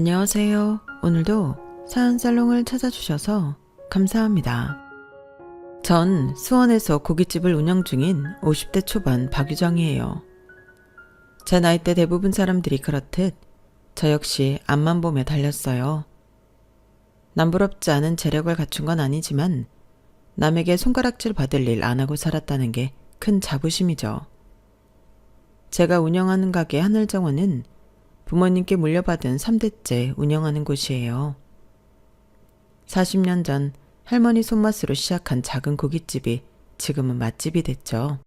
안녕하세요. 오늘도 사연살롱을 찾아주셔서 감사합니다. 전 수원에서 고깃집을 운영 중인 50대 초반 박유정이에요. 제 나이대 대부분 사람들이 그렇듯 저 역시 앞만 보며 달렸어요. 남부럽지 않은 재력을 갖춘 건 아니지만 남에게 손가락질 받을 일 안 하고 살았다는 게 큰 자부심이죠. 제가 운영하는 가게 하늘정원은 부모님께 물려받은 3대째 운영하는 곳이에요. 40년 전 할머니 손맛으로 시작한 작은 고깃집이 지금은 맛집이 됐죠.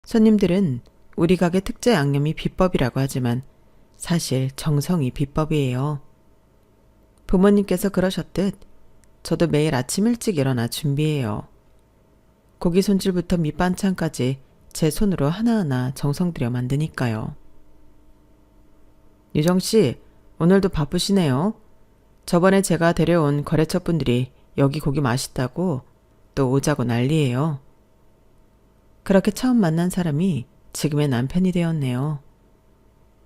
손님들은 우리 가게 특제 양념이 비법이라고 하지만 사실 정성이 비법이에요. 부모님께서 그러셨듯 저도 매일 아침 일찍 일어나 준비해요. 고기 손질부터 밑반찬까지 제 손으로 하나하나 정성 들여 만드니까요. 유정씨, 오늘도 바쁘시네요. 저번에 제가 데려온 거래처 분들이 여기 고기 맛있다고 또 오자고 난리예요. 그렇게 처음 만난 사람이 지금의 남편이 되었네요.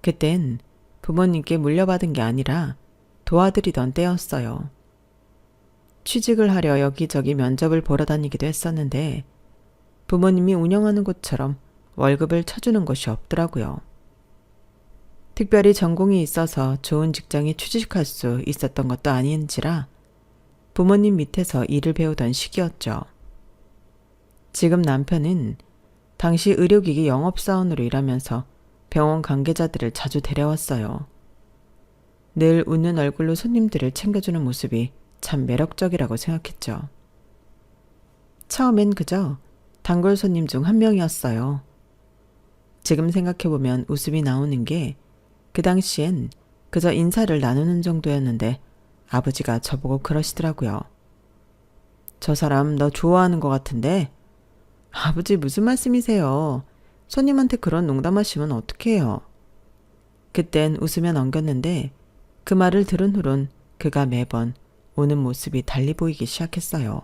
그땐 부모님께 물려받은 게 아니라 도와드리던 때였어요. 취직을 하려 여기저기 면접을 보러 다니기도 했었는데 부모님이 운영하는 곳처럼 월급을 쳐주는 곳이 없더라고요. 특별히 전공이 있어서 좋은 직장에 취직할 수 있었던 것도 아닌지라 부모님 밑에서 일을 배우던 시기였죠. 지금 남편은 당시 의료기기 영업사원으로 일하면서 병원 관계자들을 자주 데려왔어요. 늘 웃는 얼굴로 손님들을 챙겨주는 모습이 참 매력적이라고 생각했죠. 처음엔 그저 단골 손님 중 한 명이었어요. 지금 생각해보면 웃음이 나오는 게 그 당시엔 그저 인사를 나누는 정도였는데 아버지가 저보고 그러시더라고요. 저 사람 너 좋아하는 것 같은데? 아버지 무슨 말씀이세요? 손님한테 그런 농담하시면 어떡해요? 그땐 웃으며 넘겼는데 그 말을 들은 후론 그가 매번 오는 모습이 달리 보이기 시작했어요.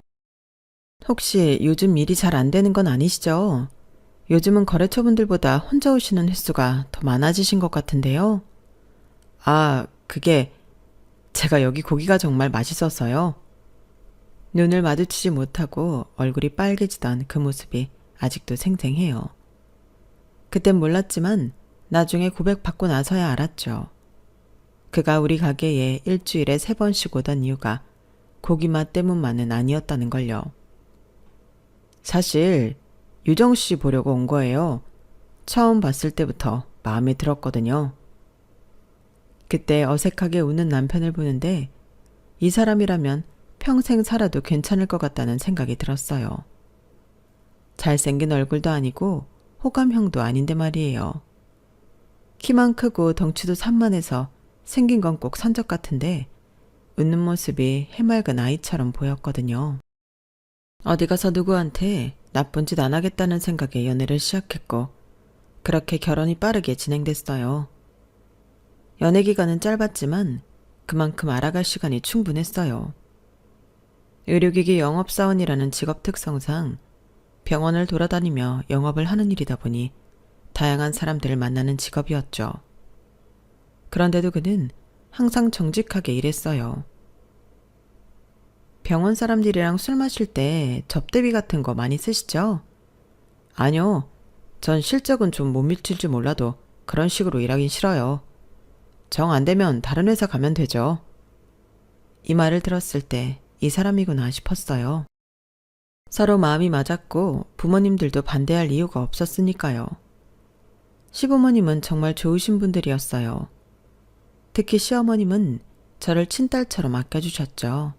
혹시 요즘 일이 잘 안 되는 건 아니시죠? 요즘은 거래처분들보다 혼자 오시는 횟수가 더 많아지신 것 같은데요. 그게 제가 여기 고기가 정말 맛있어서요. 눈을 마주치지 못하고 얼굴이 빨개지던 그 모습이 아직도 생생해요. 그땐 몰랐지만 나중에 고백받고 나서야 알았죠. 그가 우리 가게에 일주일에 3번씩 오던 이유가 고기 맛 때문만은 아니었다는 걸요. 사실 유정씨 보려고 온 거예요. 처음 봤을 때부터 마음에 들었거든요. 그때 어색하게 우는 남편을 보는데 이 사람이라면 평생 살아도 괜찮을 것 같다는 생각이 들었어요. 잘생긴 얼굴도 아니고 호감형도 아닌데 말이에요. 키만 크고 덩치도 산만해서 생긴 건 꼭 산적 같은데 웃는 모습이 해맑은 아이처럼 보였거든요. 어디 가서 누구한테 나쁜 짓 안 하겠다는 생각에 연애를 시작했고 그렇게 결혼이 빠르게 진행됐어요. 연애 기간은 짧았지만 그만큼 알아갈 시간이 충분했어요. 의료기기 영업사원이라는 직업 특성상 병원을 돌아다니며 영업을 하는 일이다 보니 다양한 사람들을 만나는 직업이었죠. 그런데도 그는 항상 정직하게 일했어요. 병원 사람들이랑 술 마실 때 접대비 같은 거 많이 쓰시죠? 아니요. 전 실적은 좀 못 미칠 줄 몰라도 그런 식으로 일하긴 싫어요. 정 안 되면 다른 회사 가면 되죠. 이 말을 들었을 때 이 사람이구나 싶었어요. 서로 마음이 맞았고 부모님들도 반대할 이유가 없었으니까요. 시부모님은 정말 좋으신 분들이었어요. 특히 시어머님은 저를 친딸처럼 아껴주셨죠.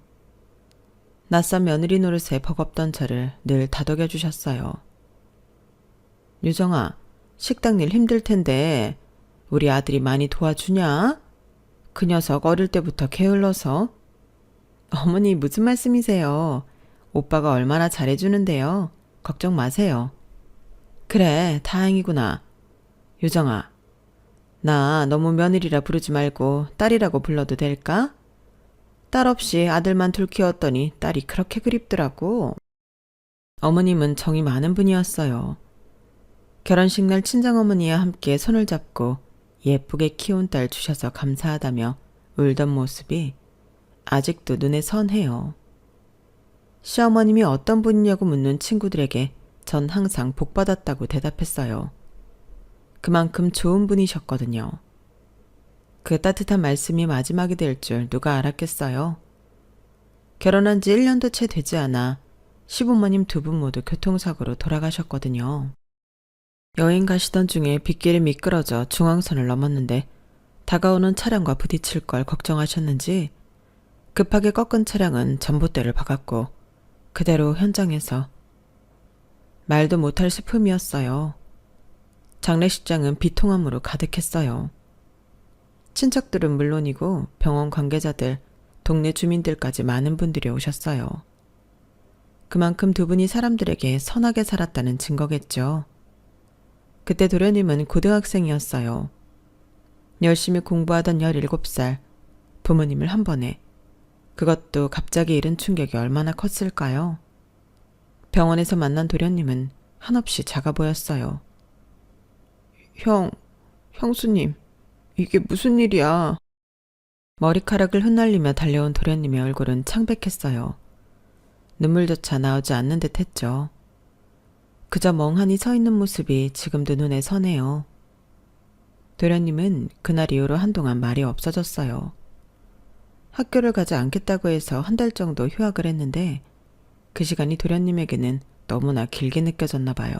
낯선 며느리 노릇에 버겁던 저를 늘 다독여 주셨어요. 유정아, 식당 일 힘들 텐데 우리 아들이 많이 도와주냐? 그 녀석 어릴 때부터 게을러서. 어머니 무슨 말씀이세요? 오빠가 얼마나 잘해주는데요. 걱정 마세요. 그래, 다행이구나. 유정아, 나 너무 며느리라 부르지 말고 딸이라고 불러도 될까? 딸 없이 아들만 둘 키웠더니 딸이 그렇게 그립더라고. 어머님은 정이 많은 분이었어요. 결혼식 날 친정어머니와 함께 손을 잡고 예쁘게 키운 딸 주셔서 감사하다며 울던 모습이 아직도 눈에 선해요. 시어머님이 어떤 분이냐고 묻는 친구들에게 전 항상 복받았다고 대답했어요. 그만큼 좋은 분이셨거든요. 그 따뜻한 말씀이 마지막이 될 줄 누가 알았겠어요. 결혼한 지 1년도 채 되지 않아 시부모님 두 분 모두 교통사고로 돌아가셨거든요. 여행 가시던 중에 빗길이 미끄러져 중앙선을 넘었는데 다가오는 차량과 부딪힐 걸 걱정하셨는지 급하게 꺾은 차량은 전봇대를 박았고 그대로 현장에서 말도 못할 슬픔이었어요. 장례식장은 비통함으로 가득했어요. 친척들은 물론이고 병원 관계자들, 동네 주민들까지 많은 분들이 오셨어요. 그만큼 두 분이 사람들에게 선하게 살았다는 증거겠죠. 그때 도련님은 고등학생이었어요. 열심히 공부하던 17살, 부모님을 한 번에, 그것도 갑자기 잃은 충격이 얼마나 컸을까요? 병원에서 만난 도련님은 한없이 작아 보였어요. 형수님, 이게 무슨 일이야? 머리카락을 흩날리며 달려온 도련님의 얼굴은 창백했어요. 눈물조차 나오지 않는 듯 했죠. 그저 멍하니 서 있는 모습이 지금도 눈에 선해요. 도련님은 그날 이후로 한동안 말이 없어졌어요. 학교를 가지 않겠다고 해서 한 달 정도 휴학을 했는데 그 시간이 도련님에게는 너무나 길게 느껴졌나 봐요.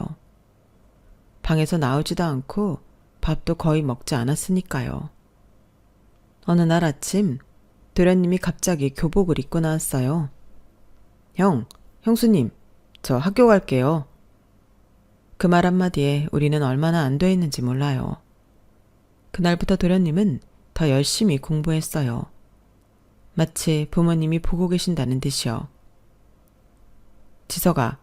방에서 나오지도 않고 밥도 거의 먹지 않았으니까요. 어느 날 아침 도련님이 갑자기 교복을 입고 나왔어요. 형수님, 저 학교 갈게요. 그 말 한마디에 우리는 얼마나 안도했는지 몰라요. 그날부터 도련님은 더 열심히 공부했어요. 마치 부모님이 보고 계신다는 듯이요. 지석아,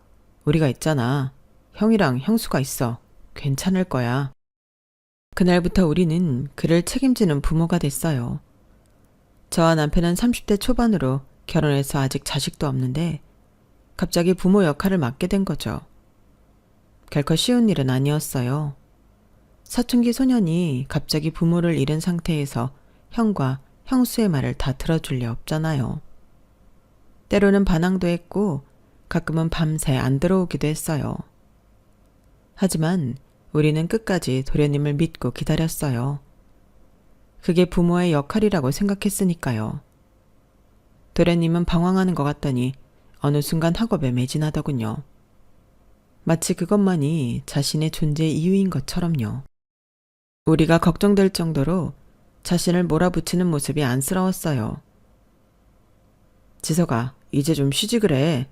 우리가 있잖아. 형이랑 형수가 있어. 괜찮을 거야. 그날부터 우리는 그를 책임지는 부모가 됐어요. 저와 남편은 30대 초반으로 결혼해서 아직 자식도 없는데 갑자기 부모 역할을 맡게 된 거죠. 결코 쉬운 일은 아니었어요. 사춘기 소년이 갑자기 부모를 잃은 상태에서 형과 형수의 말을 다 들어줄 리 없잖아요. 때로는 반항도 했고 가끔은 밤새 안 들어오기도 했어요. 하지만 우리는 끝까지 도련님을 믿고 기다렸어요. 그게 부모의 역할이라고 생각했으니까요. 도련님은 방황하는 것 같더니 어느 순간 학업에 매진하더군요. 마치 그것만이 자신의 존재의 이유인 것처럼요. 우리가 걱정될 정도로 자신을 몰아붙이는 모습이 안쓰러웠어요. 지석아, 이제 좀 쉬지 그래.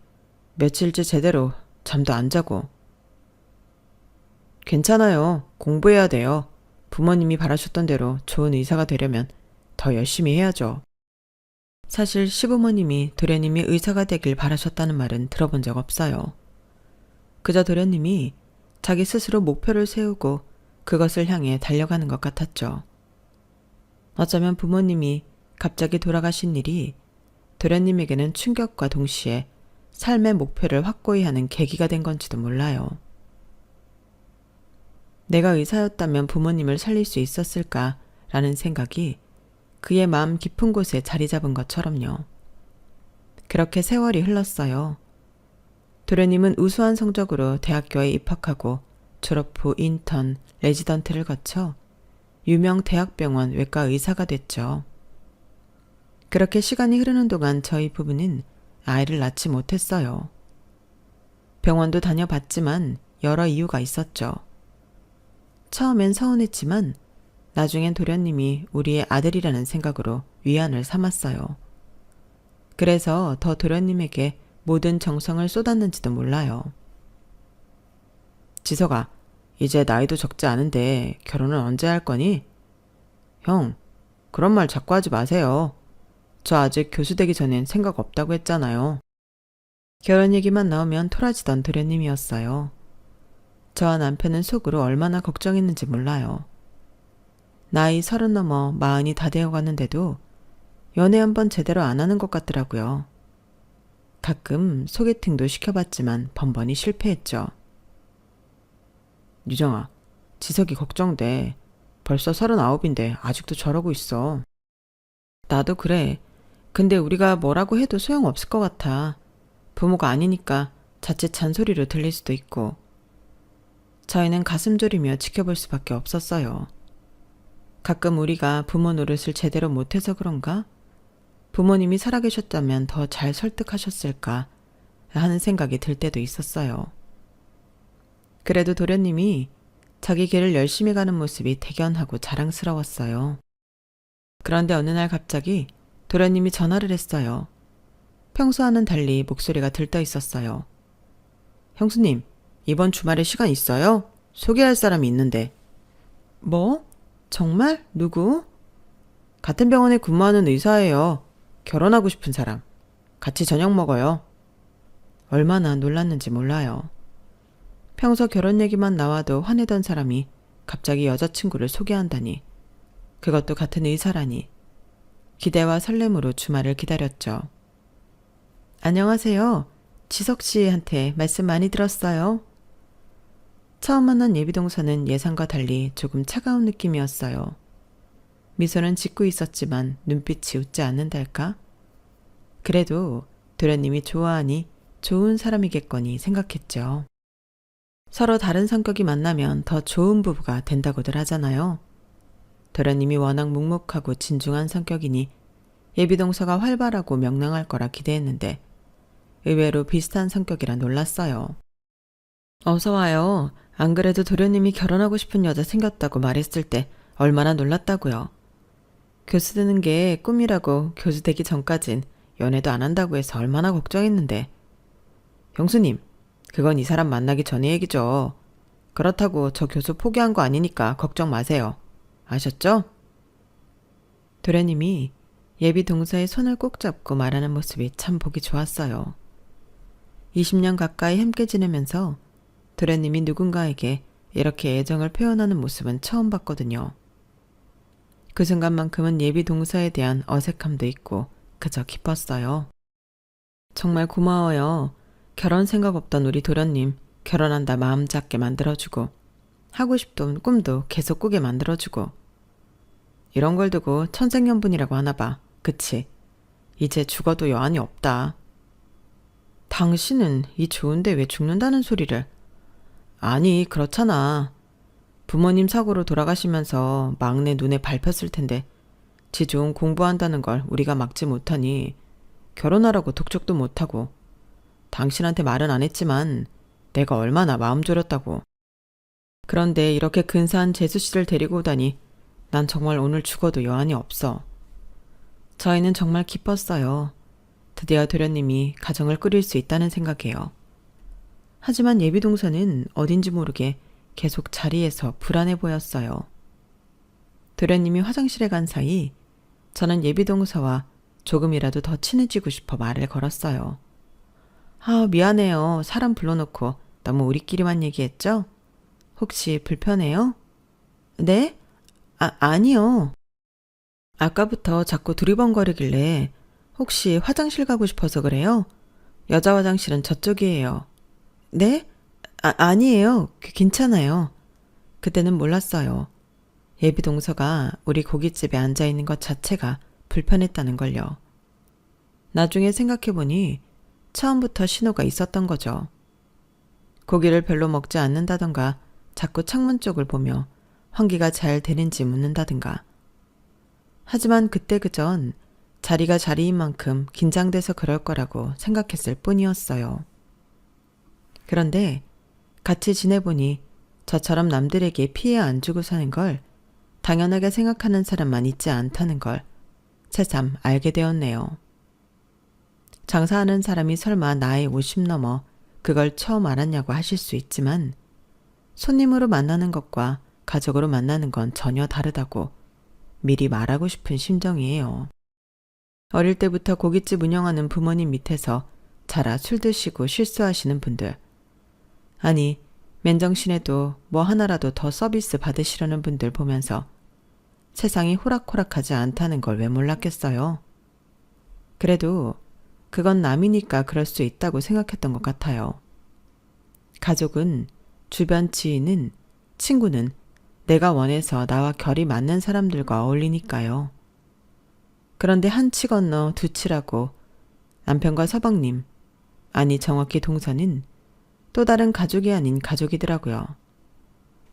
며칠째 제대로 잠도 안 자고. 괜찮아요. 공부해야 돼요. 부모님이 바라셨던 대로 좋은 의사가 되려면 더 열심히 해야죠. 사실 시부모님이 도련님이 의사가 되길 바라셨다는 말은 들어본 적 없어요. 그저 도련님이 자기 스스로 목표를 세우고 그것을 향해 달려가는 것 같았죠. 어쩌면 부모님이 갑자기 돌아가신 일이 도련님에게는 충격과 동시에 삶의 목표를 확고히 하는 계기가 된 건지도 몰라요. 내가 의사였다면 부모님을 살릴 수 있었을까라는 생각이 그의 마음 깊은 곳에 자리 잡은 것처럼요. 그렇게 세월이 흘렀어요. 도련님은 우수한 성적으로 대학교에 입학하고 졸업 후 인턴, 레지던트를 거쳐 유명 대학병원 외과 의사가 됐죠. 그렇게 시간이 흐르는 동안 저희 부부는 아이를 낳지 못했어요. 병원도 다녀봤지만 여러 이유가 있었죠. 처음엔 서운했지만 나중엔 도련님이 우리의 아들이라는 생각으로 위안을 삼았어요. 그래서 더 도련님에게 모든 정성을 쏟았는지도 몰라요. 지석아, 이제 나이도 적지 않은데 결혼은 언제 할 거니? 형, 그런 말 자꾸 하지 마세요. 저 아직 교수 되기 전엔 생각 없다고 했잖아요. 결혼 얘기만 나오면 토라지던 도련님이었어요. 저와 남편은 속으로 얼마나 걱정했는지 몰라요. 나이 30 넘어 40이 다 되어가는데도 연애 한번 제대로 안 하는 것 같더라고요. 가끔 소개팅도 시켜봤지만 번번이 실패했죠. 유정아, 지석이 걱정돼. 벌써 39인데 아직도 저러고 있어. 나도 그래. 근데 우리가 뭐라고 해도 소용없을 것 같아. 부모가 아니니까 자칫 잔소리로 들릴 수도 있고. 저희는 가슴 졸이며 지켜볼 수밖에 없었어요. 가끔 우리가 부모 노릇을 제대로 못해서 그런가? 부모님이 살아계셨다면 더 잘 설득하셨을까 하는 생각이 들 때도 있었어요. 그래도 도련님이 자기 길을 열심히 가는 모습이 대견하고 자랑스러웠어요. 그런데 어느 날 갑자기 도련님이 전화를 했어요. 평소와는 달리 목소리가 들떠 있었어요. 형수님, 이번 주말에 시간 있어요? 소개할 사람이 있는데. 뭐? 정말? 누구? 같은 병원에 근무하는 의사예요. 결혼하고 싶은 사람. 같이 저녁 먹어요. 얼마나 놀랐는지 몰라요. 평소 결혼 얘기만 나와도 화내던 사람이 갑자기 여자친구를 소개한다니. 그것도 같은 의사라니. 기대와 설렘으로 주말을 기다렸죠. 안녕하세요. 지석 씨한테 말씀 많이 들었어요. 처음 만난 예비동서는 예상과 달리 조금 차가운 느낌이었어요. 미소는 짓고 있었지만 눈빛이 웃지 않는달까? 그래도 도련님이 좋아하니 좋은 사람이겠거니 생각했죠. 서로 다른 성격이 만나면 더 좋은 부부가 된다고들 하잖아요. 도련님이 워낙 묵묵하고 진중한 성격이니 예비동서가 활발하고 명랑할 거라 기대했는데 의외로 비슷한 성격이라 놀랐어요. 어서 와요. 안 그래도 도련님이 결혼하고 싶은 여자 생겼다고 말했을 때 얼마나 놀랐다고요. 교수 되는 게 꿈이라고 교수 되기 전까진 연애도 안 한다고 해서 얼마나 걱정했는데. 형수님, 그건 이 사람 만나기 전의 얘기죠. 그렇다고 저 교수 포기한 거 아니니까 걱정 마세요. 아셨죠? 도련님이 예비 동서의 손을 꼭 잡고 말하는 모습이 참 보기 좋았어요. 20년 가까이 함께 지내면서 도련님이 누군가에게 이렇게 애정을 표현하는 모습은 처음 봤거든요. 그 순간만큼은 예비 동서에 대한 어색함도 있고 그저 기뻤어요. 정말 고마워요. 결혼 생각 없던 우리 도련님 결혼한다 마음 잡게 만들어주고 하고 싶던 꿈도 계속 꾸게 만들어주고. 이런 걸 두고 천생연분이라고 하나 봐. 그치? 이제 죽어도 여한이 없다. 당신은 이 좋은데 왜 죽는다는 소리를. 아니, 그렇잖아. 부모님 사고로 돌아가시면서 막내 눈에 밟혔을 텐데 지 좋은 공부한다는 걸 우리가 막지 못하니 결혼하라고 독촉도 못하고. 당신한테 말은 안 했지만 내가 얼마나 마음 졸였다고. 그런데 이렇게 근사한 재수 씨를 데리고 오다니 난 정말 오늘 죽어도 여한이 없어. 저희는 정말 기뻤어요. 드디어 도련님이 가정을 꾸릴 수 있다는 생각이에요. 하지만 예비동서는 어딘지 모르게 계속 자리에서 불안해 보였어요. 도련님이 화장실에 간 사이 저는 예비동서와 조금이라도 더 친해지고 싶어 말을 걸었어요. 아, 미안해요. 사람 불러놓고 너무 우리끼리만 얘기했죠? 혹시 불편해요? 네? 아니요. 아까부터 자꾸 두리번거리길래 혹시 화장실 가고 싶어서 그래요? 여자 화장실은 저쪽이에요. 네? 아니에요. 괜찮아요. 그때는 몰랐어요. 예비동서가 우리 고깃집에 앉아있는 것 자체가 불편했다는 걸요. 나중에 생각해보니 처음부터 신호가 있었던 거죠. 고기를 별로 먹지 않는다던가 자꾸 창문 쪽을 보며 환기가 잘 되는지 묻는다든가. 하지만 그때 그전 자리가 자리인 만큼 긴장돼서 그럴 거라고 생각했을 뿐이었어요. 그런데 같이 지내보니 저처럼 남들에게 피해 안 주고 사는 걸 당연하게 생각하는 사람만 있지 않다는 걸 새삼 알게 되었네요. 장사하는 사람이 설마 나이 50 넘어 그걸 처음 알았냐고 하실 수 있지만 손님으로 만나는 것과 가족으로 만나는 건 전혀 다르다고 미리 말하고 싶은 심정이에요. 어릴 때부터 고깃집 운영하는 부모님 밑에서 자라 술 드시고 실수하시는 분들. 아니, 맨정신에도 뭐 하나라도 더 서비스 받으시려는 분들 보면서 세상이 호락호락하지 않다는 걸 왜 몰랐겠어요? 그래도 그건 남이니까 그럴 수 있다고 생각했던 것 같아요. 가족은, 주변 지인은, 친구는 내가 원해서 나와 결이 맞는 사람들과 어울리니까요. 그런데 한 치 건너 두 치라고 남편과 서방님, 아니 정확히 동서는 또 다른 가족이 아닌 가족이더라고요.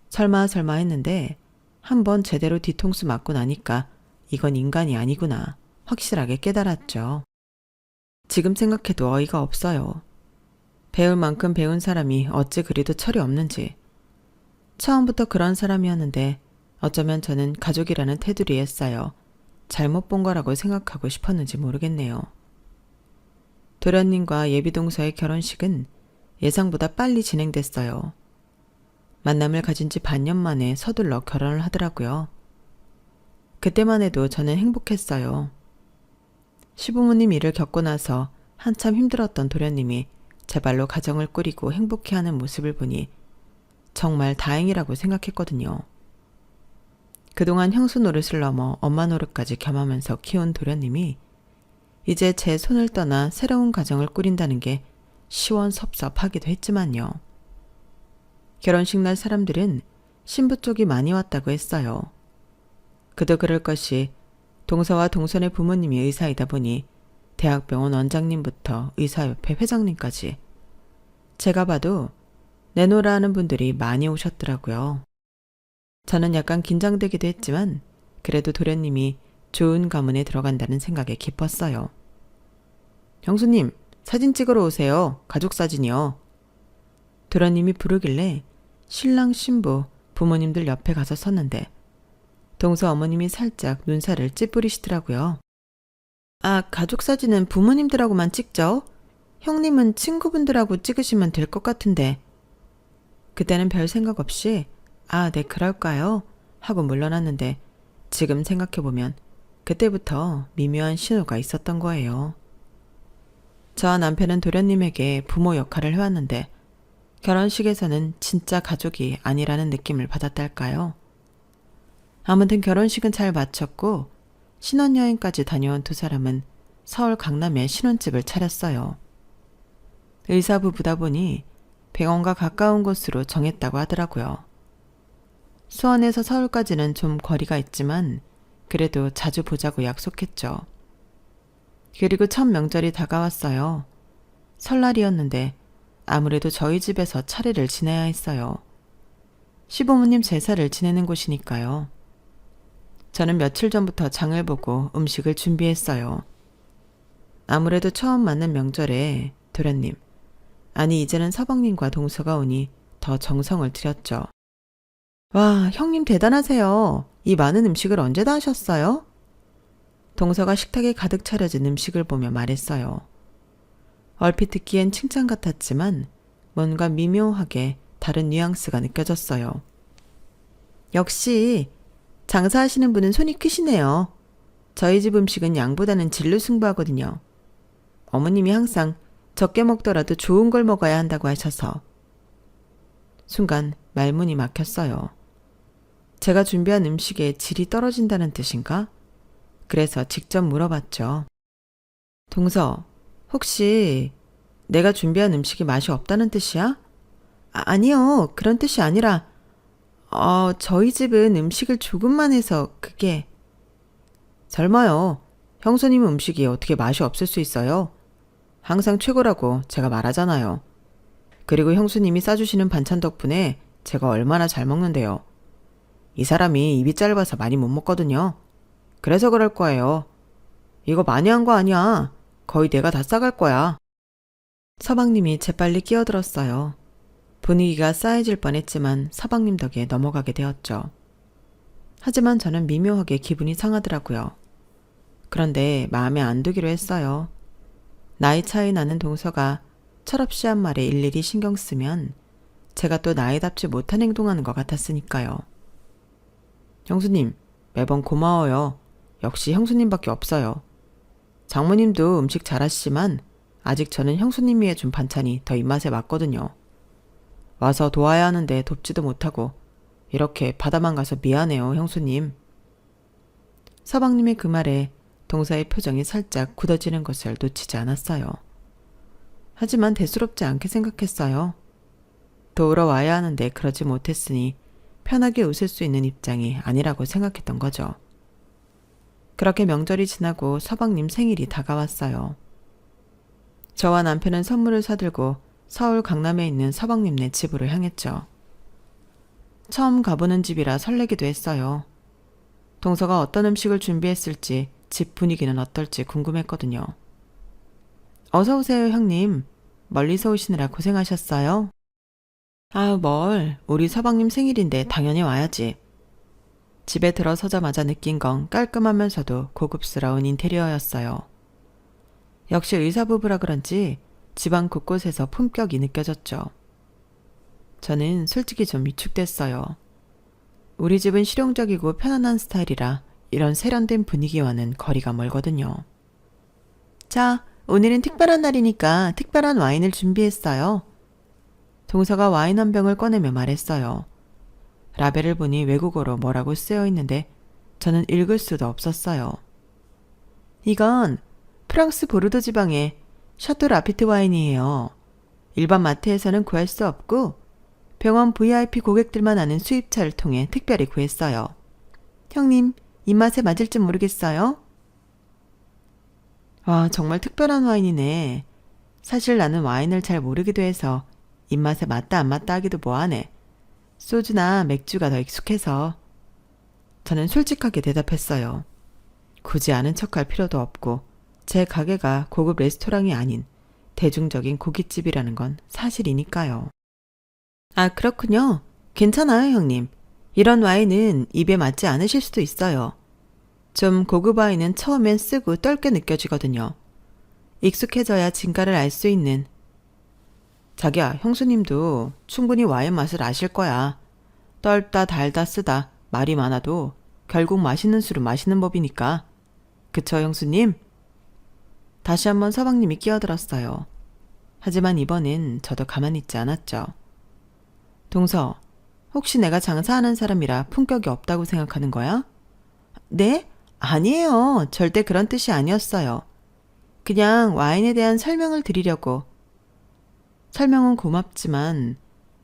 설마 했는데 한번 제대로 뒤통수 맞고 나니까 이건 인간이 아니구나 확실하게 깨달았죠. 지금 생각해도 어이가 없어요. 배울 만큼 배운 사람이 어찌 그리도 철이 없는지. 처음부터 그런 사람이었는데 어쩌면 저는 가족이라는 테두리에 쌓여 잘못 본 거라고 생각하고 싶었는지 모르겠네요. 도련님과 예비동서의 결혼식은 예상보다 빨리 진행됐어요. 만남을 가진 지 반년 만에 서둘러 결혼을 하더라고요. 그때만 해도 저는 행복했어요. 시부모님 일을 겪고 나서 한참 힘들었던 도련님이 제 발로 가정을 꾸리고 행복해하는 모습을 보니 정말 다행이라고 생각했거든요. 그동안 형수 노릇을 넘어 엄마 노릇까지 겸하면서 키운 도련님이 이제 제 손을 떠나 새로운 가정을 꾸린다는 게 시원섭섭하기도 했지만요. 결혼식 날 사람들은 신부 쪽이 많이 왔다고 했어요. 그도 그럴 것이 동서와 동선의 부모님이 의사이다 보니 대학병원 원장님부터 의사협회 회장님까지 제가 봐도 내노라 하는 분들이 많이 오셨더라고요. 저는 약간 긴장되기도 했지만 그래도 도련님이 좋은 가문에 들어간다는 생각에 기뻤어요. 형수님, 사진 찍으러 오세요. 가족 사진이요. 도련님이 부르길래 신랑 신부 부모님들 옆에 가서 섰는데 동서 어머님이 살짝 눈살을 찌푸리시더라고요. 아, 가족 사진은 부모님들하고만 찍죠? 형님은 친구분들하고 찍으시면 될 것 같은데. 그때는 별 생각 없이 아, 네, 그럴까요? 하고 물러났는데 지금 생각해보면 그때부터 미묘한 신호가 있었던 거예요. 저와 남편은 도련님에게 부모 역할을 해왔는데 결혼식에서는 진짜 가족이 아니라는 느낌을 받았달까요? 아무튼 결혼식은 잘 마쳤고 신혼여행까지 다녀온 두 사람은 서울 강남에 신혼집을 차렸어요. 의사부부다 보니 병원과 가까운 곳으로 정했다고 하더라고요. 수원에서 서울까지는 좀 거리가 있지만 그래도 자주 보자고 약속했죠. 그리고 첫 명절이 다가왔어요. 설날이었는데 아무래도 저희 집에서 차례를 지내야 했어요. 시부모님 제사를 지내는 곳이니까요. 저는 며칠 전부터 장을 보고 음식을 준비했어요. 아무래도 처음 맞는 명절에 도련님, 아니 이제는 서방님과 동서가 오니 더 정성을 들였죠. 와, 형님 대단하세요. 이 많은 음식을 언제 다 하셨어요? 동서가 식탁에 가득 차려진 음식을 보며 말했어요. 얼핏 듣기엔 칭찬 같았지만 뭔가 미묘하게 다른 뉘앙스가 느껴졌어요. 역시 장사하시는 분은 손이 크시네요. 저희 집 음식은 양보다는 질로 승부하거든요. 어머님이 항상 적게 먹더라도 좋은 걸 먹어야 한다고 하셔서. 순간 말문이 막혔어요. 제가 준비한 음식의 질이 떨어진다는 뜻인가? 그래서 직접 물어봤죠. 동서, 혹시 내가 준비한 음식이 맛이 없다는 뜻이야? 아니요, 그런 뜻이 아니라 저희 집은 음식을 조금만 해서 그게. 설마요. 형수님 음식이 어떻게 맛이 없을 수 있어요? 항상 최고라고 제가 말하잖아요. 그리고 형수님이 싸주시는 반찬 덕분에 제가 얼마나 잘 먹는데요. 이 사람이 입이 짧아서 많이 못 먹거든요. 그래서 그럴 거예요. 이거 많이 한 거 아니야. 거의 내가 다 싸갈 거야. 서방님이 재빨리 끼어들었어요. 분위기가 싸해질 뻔했지만 서방님 덕에 넘어가게 되었죠. 하지만 저는 미묘하게 기분이 상하더라고요. 그런데 마음에 안 두기로 했어요. 나이 차이 나는 동서가 철없이 한 말에 일일이 신경 쓰면 제가 또 나이답지 못한 행동하는 것 같았으니까요. 형수님, 매번 고마워요. 역시 형수님밖에 없어요. 장모님도 음식 잘하시지만 아직 저는 형수님이 해준 반찬이 더 입맛에 맞거든요. 와서 도와야 하는데 돕지도 못하고 이렇게 바다만 가서 미안해요, 형수님. 서방님의 그 말에 동서의 표정이 살짝 굳어지는 것을 놓치지 않았어요. 하지만 대수롭지 않게 생각했어요. 도우러 와야 하는데 그러지 못했으니 편하게 웃을 수 있는 입장이 아니라고 생각했던 거죠. 그렇게 명절이 지나고 서방님 생일이 다가왔어요. 저와 남편은 선물을 사들고 서울 강남에 있는 서방님네 집으로 향했죠. 처음 가보는 집이라 설레기도 했어요. 동서가 어떤 음식을 준비했을지 집 분위기는 어떨지 궁금했거든요. 어서 오세요, 형님. 멀리서 오시느라 고생하셨어요. 아, 뭘. 우리 서방님 생일인데 당연히 와야지. 집에 들어서자마자 느낀 건 깔끔하면서도 고급스러운 인테리어였어요. 역시 의사부부라 그런지 집안 곳곳에서 품격이 느껴졌죠. 저는 솔직히 좀 위축됐어요. 우리 집은 실용적이고 편안한 스타일이라 이런 세련된 분위기와는 거리가 멀거든요. 자, 오늘은 특별한 날이니까 특별한 와인을 준비했어요. 동서가 와인 한 병을 꺼내며 말했어요. 라벨을 보니 외국어로 뭐라고 쓰여 있는데 저는 읽을 수도 없었어요. 이건 프랑스 보르도 지방의 샤토 라피트 와인이에요. 일반 마트에서는 구할 수 없고 병원 VIP 고객들만 아는 수입차를 통해 특별히 구했어요. 형님, 입맛에 맞을지 모르겠어요? 와, 정말 특별한 와인이네. 사실 나는 와인을 잘 모르기도 해서 입맛에 맞다 안 맞다 하기도 뭐하네. 소주나 맥주가 더 익숙해서. 저는 솔직하게 대답했어요. 굳이 아는 척할 필요도 없고 제 가게가 고급 레스토랑이 아닌 대중적인 고깃집이라는 건 사실이니까요. 아, 그렇군요. 괜찮아요, 형님. 이런 와인은 입에 맞지 않으실 수도 있어요. 좀 고급 와인은 처음엔 쓰고 떫게 느껴지거든요. 익숙해져야 진가를 알 수 있는. 자기야, 형수님도 충분히 와인 맛을 아실 거야. 떫다 달다 쓰다 말이 많아도 결국 맛있는 술은 마시는 법이니까. 그쵸, 형수님? 다시 한번 서방님이 끼어들었어요. 하지만 이번엔 저도 가만히 있지 않았죠. 동서, 혹시 내가 장사하는 사람이라 품격이 없다고 생각하는 거야? 네? 아니에요. 절대 그런 뜻이 아니었어요. 그냥 와인에 대한 설명을 드리려고. 설명은 고맙지만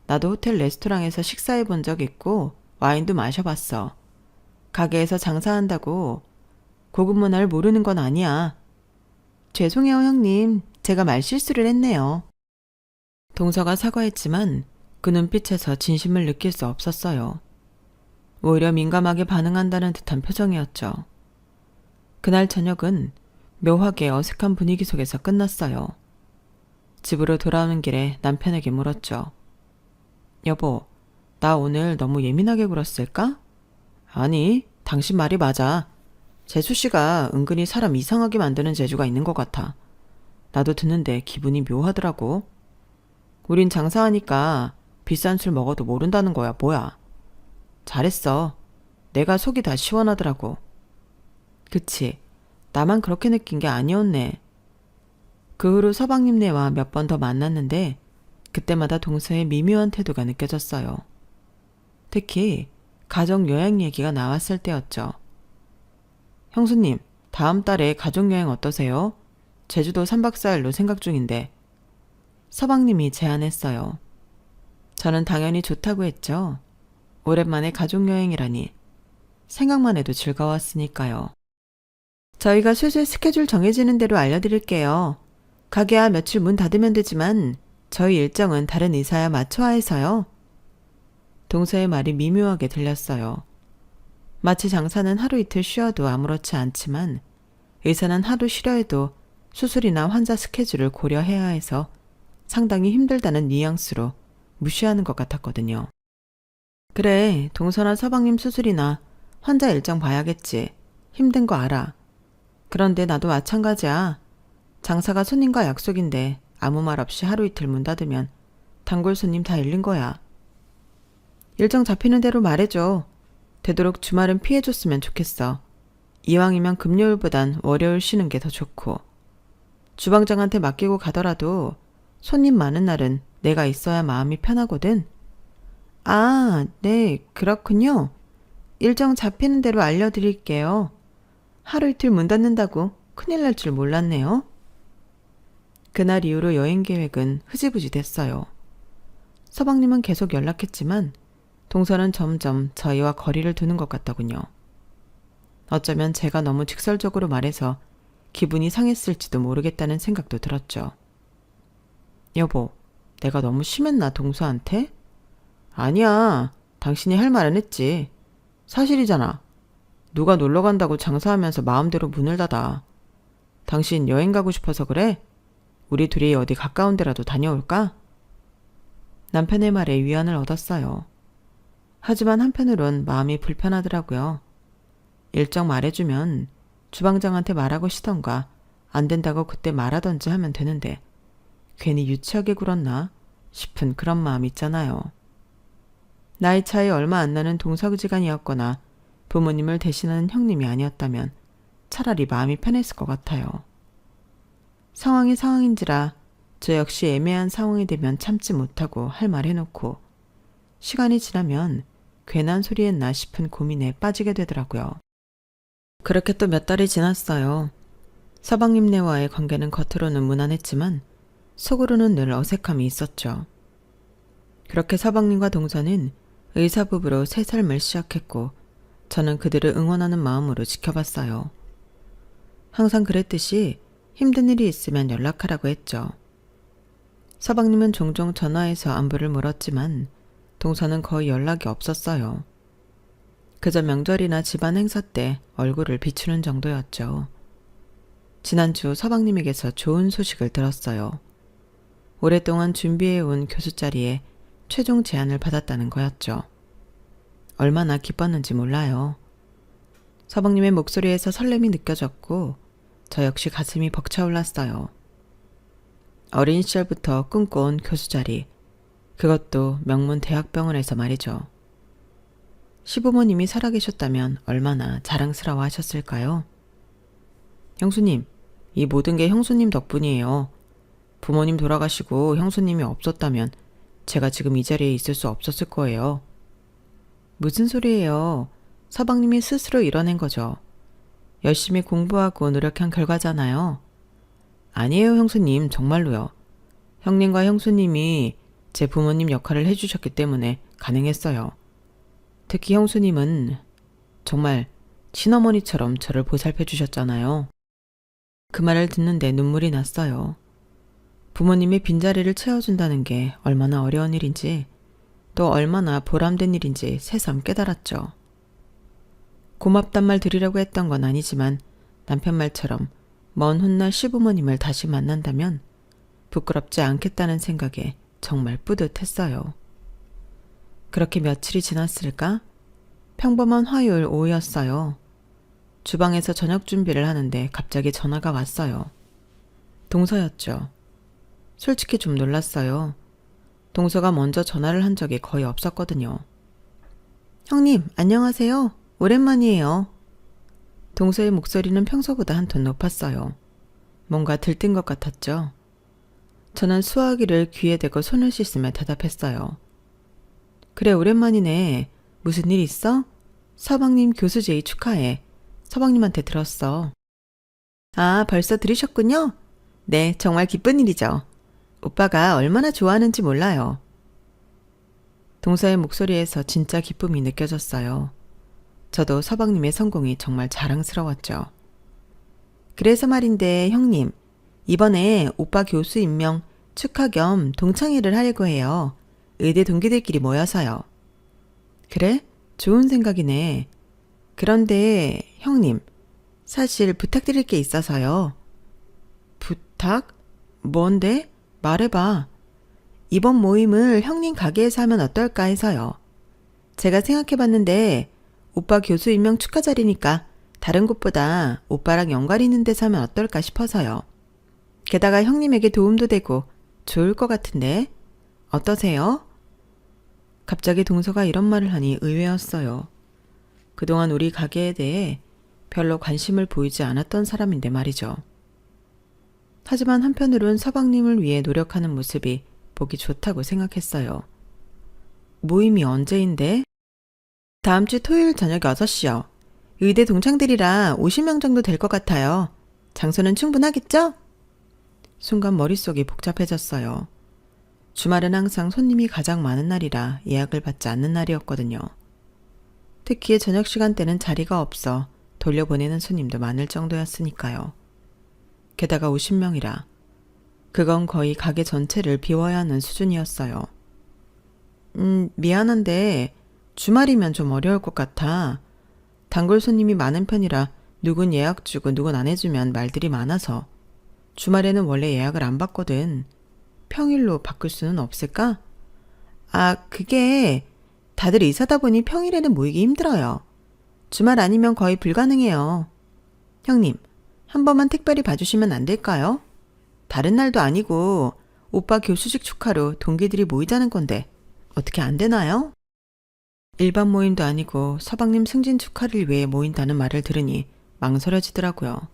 나도 호텔 레스토랑에서 식사해 본 적 있고 와인도 마셔봤어. 가게에서 장사한다고 고급 문화를 모르는 건 아니야. 죄송해요, 형님. 제가 말실수를 했네요. 동서가 사과했지만 그 눈빛에서 진심을 느낄 수 없었어요. 오히려 민감하게 반응한다는 듯한 표정이었죠. 그날 저녁은 묘하게 어색한 분위기 속에서 끝났어요. 집으로 돌아오는 길에 남편에게 물었죠. 여보, 나 오늘 너무 예민하게 굴었을까? 아니, 당신 말이 맞아. 재수 씨가 은근히 사람 이상하게 만드는 재주가 있는 것 같아. 나도 듣는데 기분이 묘하더라고. 우린 장사하니까 비싼 술 먹어도 모른다는 거야, 뭐야. 잘했어. 내가 속이 다 시원하더라고. 그치, 나만 그렇게 느낀 게 아니었네. 그 후로 서방님네와 몇 번 더 만났는데 그때마다 동서의 미묘한 태도가 느껴졌어요. 특히 가족여행 얘기가 나왔을 때였죠. 형수님, 다음 달에 가족여행 어떠세요? 제주도 3박 4일로 생각 중인데. 서방님이 제안했어요. 저는 당연히 좋다고 했죠. 오랜만에 가족여행이라니. 생각만 해도 즐거웠으니까요. 저희가 슬슬 스케줄 정해지는 대로 알려드릴게요. 가게야 며칠 문 닫으면 되지만 저희 일정은 다른 의사야 맞춰야 해서요. 동서의 말이 미묘하게 들렸어요. 마치 장사는 하루 이틀 쉬어도 아무렇지 않지만 의사는 하루 쉬려 해도 수술이나 환자 스케줄을 고려해야 해서 상당히 힘들다는 뉘앙스로 무시하는 것 같았거든요. 그래, 동서나 서방님 수술이나 환자 일정 봐야겠지. 힘든 거 알아. 그런데 나도 마찬가지야. 장사가 손님과 약속인데 아무 말 없이 하루 이틀 문 닫으면 단골 손님 다 잃는 거야. 일정 잡히는 대로 말해줘. 되도록 주말은 피해줬으면 좋겠어. 이왕이면 금요일보단 월요일 쉬는 게 더 좋고. 주방장한테 맡기고 가더라도 손님 많은 날은 내가 있어야 마음이 편하거든. 아, 네, 그렇군요. 일정 잡히는 대로 알려드릴게요. 하루 이틀 문 닫는다고 큰일 날 줄 몰랐네요. 그날 이후로 여행 계획은 흐지부지 됐어요. 서방님은 계속 연락했지만 동서는 점점 저희와 거리를 두는 것 같더군요. 어쩌면 제가 너무 직설적으로 말해서 기분이 상했을지도 모르겠다는 생각도 들었죠. 여보, 내가 너무 심했나 동서한테? 아니야, 당신이 할 말은 했지. 사실이잖아. 누가 놀러 간다고 장사하면서 마음대로 문을 닫아. 당신 여행 가고 싶어서 그래? 우리 둘이 어디 가까운 데라도 다녀올까? 남편의 말에 위안을 얻었어요. 하지만 한편으론 마음이 불편하더라고요. 일정 말해주면 주방장한테 말하고 시던가 안 된다고 그때 말하던지 하면 되는데 괜히 유치하게 굴었나 싶은 그런 마음 있잖아요. 나이 차이 얼마 안 나는 동서지간이었거나 부모님을 대신하는 형님이 아니었다면 차라리 마음이 편했을 것 같아요. 상황이 상황인지라 저 역시 애매한 상황이 되면 참지 못하고 할 말 해놓고 시간이 지나면 괜한 소리 했나 싶은 고민에 빠지게 되더라고요. 그렇게 또 몇 달이 지났어요. 서방님네와의 관계는 겉으로는 무난했지만 속으로는 늘 어색함이 있었죠. 그렇게 서방님과 동서는 의사부부로 새 삶을 시작했고 저는 그들을 응원하는 마음으로 지켜봤어요. 항상 그랬듯이 힘든 일이 있으면 연락하라고 했죠. 서방님은 종종 전화해서 안부를 물었지만 동서는 거의 연락이 없었어요. 그저 명절이나 집안 행사 때 얼굴을 비추는 정도였죠. 지난주 서방님에게서 좋은 소식을 들었어요. 오랫동안 준비해온 교수 자리에 최종 제안을 받았다는 거였죠. 얼마나 기뻤는지 몰라요. 서방님의 목소리에서 설렘이 느껴졌고 저 역시 가슴이 벅차올랐어요. 어린 시절부터 꿈꿔온 교수 자리, 그것도 명문 대학병원에서 말이죠. 시부모님이 살아계셨다면 얼마나 자랑스러워 하셨을까요? 형수님, 이 모든 게 형수님 덕분이에요. 부모님 돌아가시고 형수님이 없었다면 제가 지금 이 자리에 있을 수 없었을 거예요. 무슨 소리예요? 서방님이 스스로 이뤄낸 거죠. 열심히 공부하고 노력한 결과잖아요. 아니에요, 형수님. 정말로요. 형님과 형수님이 제 부모님 역할을 해주셨기 때문에 가능했어요. 특히 형수님은 정말 친어머니처럼 저를 보살펴 주셨잖아요. 그 말을 듣는데 눈물이 났어요. 부모님의 빈자리를 채워준다는 게 얼마나 어려운 일인지 또 얼마나 보람된 일인지 새삼 깨달았죠. 고맙단 말 드리려고 했던 건 아니지만 남편 말처럼 먼 훗날 시부모님을 다시 만난다면 부끄럽지 않겠다는 생각에 정말 뿌듯했어요. 그렇게 며칠이 지났을까? 평범한 화요일 오후였어요. 주방에서 저녁 준비를 하는데 갑자기 전화가 왔어요. 동서였죠. 솔직히 좀 놀랐어요. 동서가 먼저 전화를 한 적이 거의 없었거든요. 형님, 안녕하세요. 오랜만이에요. 동서의 목소리는 평소보다 한 톤 높았어요. 뭔가 들뜬 것 같았죠. 저는 수화기를 귀에 대고 손을 씻으며 대답했어요. 그래, 오랜만이네. 무슨 일 있어? 서방님 교수 제의 축하해. 서방님한테 들었어. 아, 벌써 들으셨군요? 네, 정말 기쁜 일이죠. 오빠가 얼마나 좋아하는지 몰라요. 동서의 목소리에서 진짜 기쁨이 느껴졌어요. 저도 서방님의 성공이 정말 자랑스러웠죠. 그래서 말인데 형님, 이번에 오빠 교수 임명 축하 겸 동창회를 하려고 해요. 의대 동기들끼리 모여서요. 그래? 좋은 생각이네. 그런데 형님, 사실 부탁드릴 게 있어서요. 부탁? 뭔데? 말해봐. 이번 모임을 형님 가게에서 하면 어떨까 해서요. 제가 생각해봤는데 오빠 교수 임명 축하 자리니까 다른 곳보다 오빠랑 연관 있는 데서 하면 어떨까 싶어서요. 게다가 형님에게 도움도 되고 좋을 것 같은데 어떠세요? 갑자기 동서가 이런 말을 하니 의외였어요. 그동안 우리 가게에 대해 별로 관심을 보이지 않았던 사람인데 말이죠. 하지만 한편으론 서방님을 위해 노력하는 모습이 보기 좋다고 생각했어요. 모임이 언제인데? 다음 주 토요일 저녁 6시요. 의대 동창들이라 50명 정도 될 것 같아요. 장소는 충분하겠죠? 순간 머릿속이 복잡해졌어요. 주말은 항상 손님이 가장 많은 날이라 예약을 받지 않는 날이었거든요. 특히 저녁 시간대는 자리가 없어 돌려보내는 손님도 많을 정도였으니까요. 게다가 50명이라 그건 거의 가게 전체를 비워야 하는 수준이었어요. 미안한데 주말이면 좀 어려울 것 같아. 단골 손님이 많은 편이라 누군 예약 주고 누군 안 해주면 말들이 많아서 주말에는 원래 예약을 안 받거든. 평일로 바꿀 수는 없을까? 그게 다들 이사다 보니 평일에는 모이기 힘들어요. 주말 아니면 거의 불가능해요. 형님, 한 번만 특별히 봐주시면 안 될까요? 다른 날도 아니고 오빠 교수직 축하로 동기들이 모이자는 건데 어떻게 안 되나요? 일반 모임도 아니고 서방님 승진 축하를 위해 모인다는 말을 들으니 망설여지더라고요.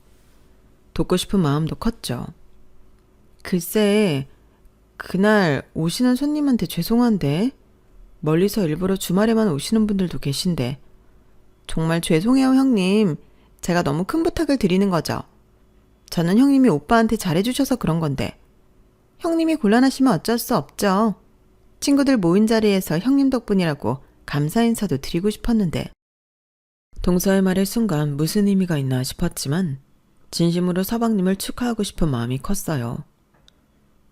돕고 싶은 마음도 컸죠. 글쎄, 그날 오시는 손님한테 죄송한데 멀리서 일부러 주말에만 오시는 분들도 계신데 정말 죄송해요, 형님. 제가 너무 큰 부탁을 드리는 거죠. 저는 형님이 오빠한테 잘해주셔서 그런 건데 형님이 곤란하시면 어쩔 수 없죠. 친구들 모인 자리에서 형님 덕분이라고 감사 인사도 드리고 싶었는데 동서의 말의 순간 무슨 의미가 있나 싶었지만 진심으로 서방님을 축하하고 싶은 마음이 컸어요.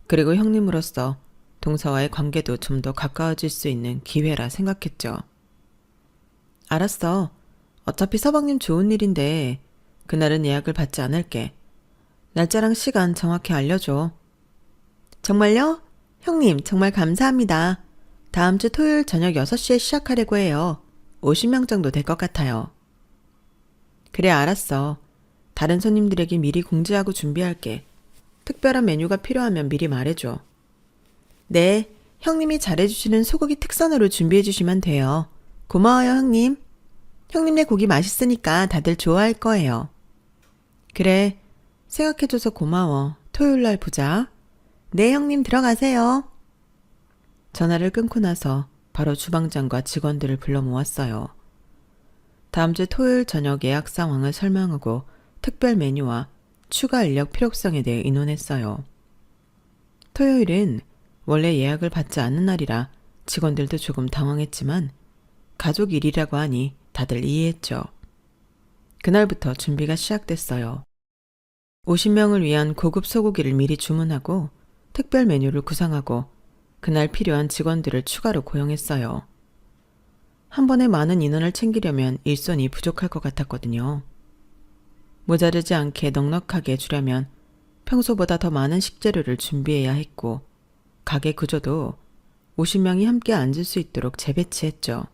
그리고 형님으로서 동서와의 관계도 좀 더 가까워질 수 있는 기회라 생각했죠. 알았어. 어차피 서방님 좋은 일인데 그날은 예약을 받지 않을게. 날짜랑 시간 정확히 알려줘. 정말요? 형님 정말 감사합니다. 다음 주 토요일 저녁 6시에 시작하려고 해요. 50명 정도 될 것 같아요. 그래, 알았어. 다른 손님들에게 미리 공지하고 준비할게. 특별한 메뉴가 필요하면 미리 말해줘. 네, 형님이 잘해주시는 소고기 특선으로 준비해주시면 돼요. 고마워요, 형님. 형님네 고기 맛있으니까 다들 좋아할 거예요. 그래, 생각해줘서 고마워. 토요일 날 보자. 네, 형님 들어가세요. 전화를 끊고 나서 바로 주방장과 직원들을 불러 모았어요. 다음 주 토요일 저녁 예약 상황을 설명하고 특별 메뉴와 추가 인력 필요성에 대해 의논했어요. 토요일은 원래 예약을 받지 않는 날이라 직원들도 조금 당황했지만 가족 일이라고 하니 다들 이해했죠. 그날부터 준비가 시작됐어요. 50명을 위한 고급 소고기를 미리 주문하고 특별 메뉴를 구상하고 그날 필요한 직원들을 추가로 고용했어요. 한 번에 많은 인원을 챙기려면 일손이 부족할 것 같았거든요. 모자르지 않게 넉넉하게 주려면 평소보다 더 많은 식재료를 준비해야 했고 가게 구조도 50명이 함께 앉을 수 있도록 재배치했죠.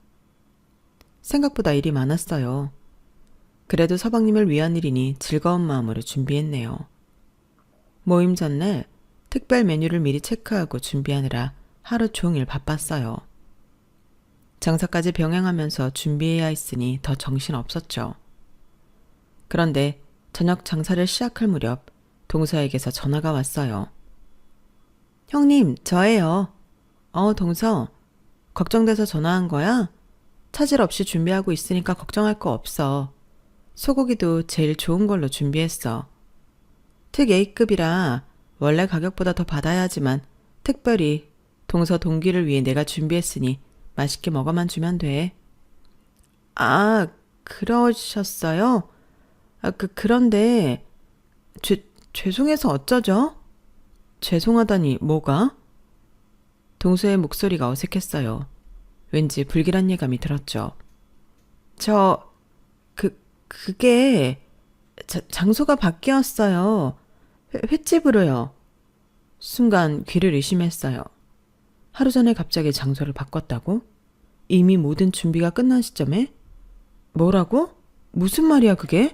생각보다 일이 많았어요. 그래도 서방님을 위한 일이니 즐거운 마음으로 준비했네요. 모임 전날 특별 메뉴를 미리 체크하고 준비하느라 하루 종일 바빴어요. 장사까지 병행하면서 준비해야 했으니 더 정신없었죠. 그런데 저녁 장사를 시작할 무렵 동서에게서 전화가 왔어요. 형님, 저예요. 동서. 걱정돼서 전화한 거야? 차질 없이 준비하고 있으니까 걱정할 거 없어. 소고기도 제일 좋은 걸로 준비했어. 특 A급이라 원래 가격보다 더 받아야 하지만 특별히 동서 동기를 위해 내가 준비했으니 맛있게 먹어만 주면 돼. 그러셨어요? 그런데 죄송해서 어쩌죠? 죄송하다니 뭐가? 동서의 목소리가 어색했어요. 왠지 불길한 예감이 들었죠. 그게 장소가 바뀌었어요. 횟집으로요. 순간 귀를 의심했어요. 하루 전에 갑자기 장소를 바꿨다고? 이미 모든 준비가 끝난 시점에? 뭐라고? 무슨 말이야 그게?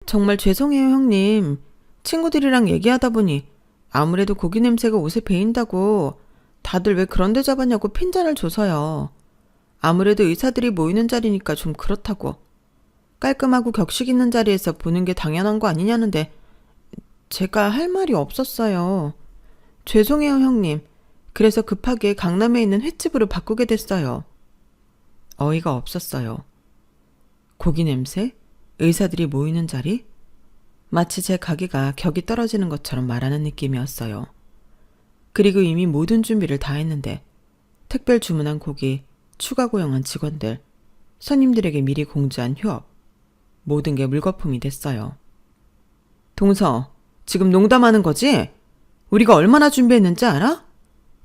정말 죄송해요 형님. 친구들이랑 얘기하다 보니 아무래도 고기 냄새가 옷에 배인다고 다들 왜 그런 데 잡았냐고 핀잔을 줘서요. 아무래도 의사들이 모이는 자리니까 좀 그렇다고. 깔끔하고 격식 있는 자리에서 보는 게 당연한 거 아니냐는데 제가 할 말이 없었어요. 죄송해요 형님. 그래서 급하게 강남에 있는 횟집으로 바꾸게 됐어요. 어이가 없었어요. 고기 냄새? 의사들이 모이는 자리? 마치 제 가게가 격이 떨어지는 것처럼 말하는 느낌이었어요. 그리고 이미 모든 준비를 다 했는데 특별 주문한 고기, 추가 고용한 직원들, 손님들에게 미리 공지한 휴업. 모든 게 물거품이 됐어요. 동서, 지금 농담하는 거지? 우리가 얼마나 준비했는지 알아?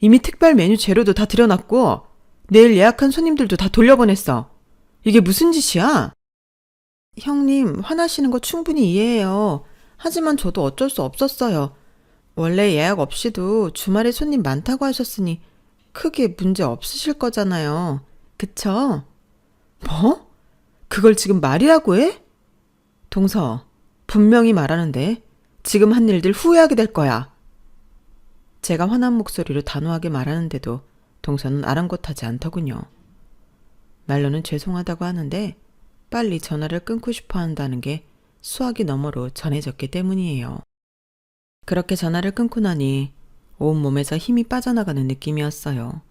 이미 특별 메뉴 재료도 다 들여놨고 내일 예약한 손님들도 다 돌려보냈어. 이게 무슨 짓이야? 형님, 화나시는 거 충분히 이해해요. 하지만 저도 어쩔 수 없었어요. 원래 예약 없이도 주말에 손님 많다고 하셨으니 크게 문제 없으실 거잖아요. 그쵸? 뭐? 그걸 지금 말이라고 해? 동서, 분명히 말하는데 지금 한 일들 후회하게 될 거야. 제가 화난 목소리로 단호하게 말하는데도 동서는 아랑곳하지 않더군요. 말로는 죄송하다고 하는데 빨리 전화를 끊고 싶어 한다는 게 수화기 너머로 전해졌기 때문이에요. 그렇게 전화를 끊고 나니 온몸에서 힘이 빠져나가는 느낌이었어요.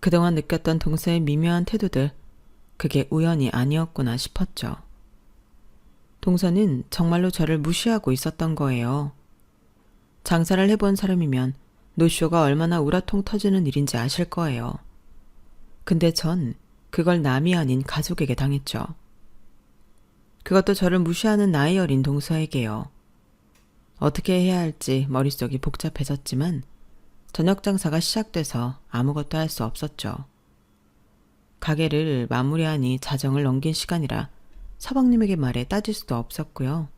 그동안 느꼈던 동서의 미묘한 태도들, 그게 우연이 아니었구나 싶었죠. 동서는 정말로 저를 무시하고 있었던 거예요. 장사를 해본 사람이면 노쇼가 얼마나 우라통 터지는 일인지 아실 거예요. 근데 전 그걸 남이 아닌 가족에게 당했죠. 그것도 저를 무시하는 나이 어린 동서에게요. 어떻게 해야 할지 머릿속이 복잡해졌지만 저녁 장사가 시작돼서 아무것도 할 수 없었죠. 가게를 마무리하니 자정을 넘긴 시간이라 서방님에게 말해 따질 수도 없었고요.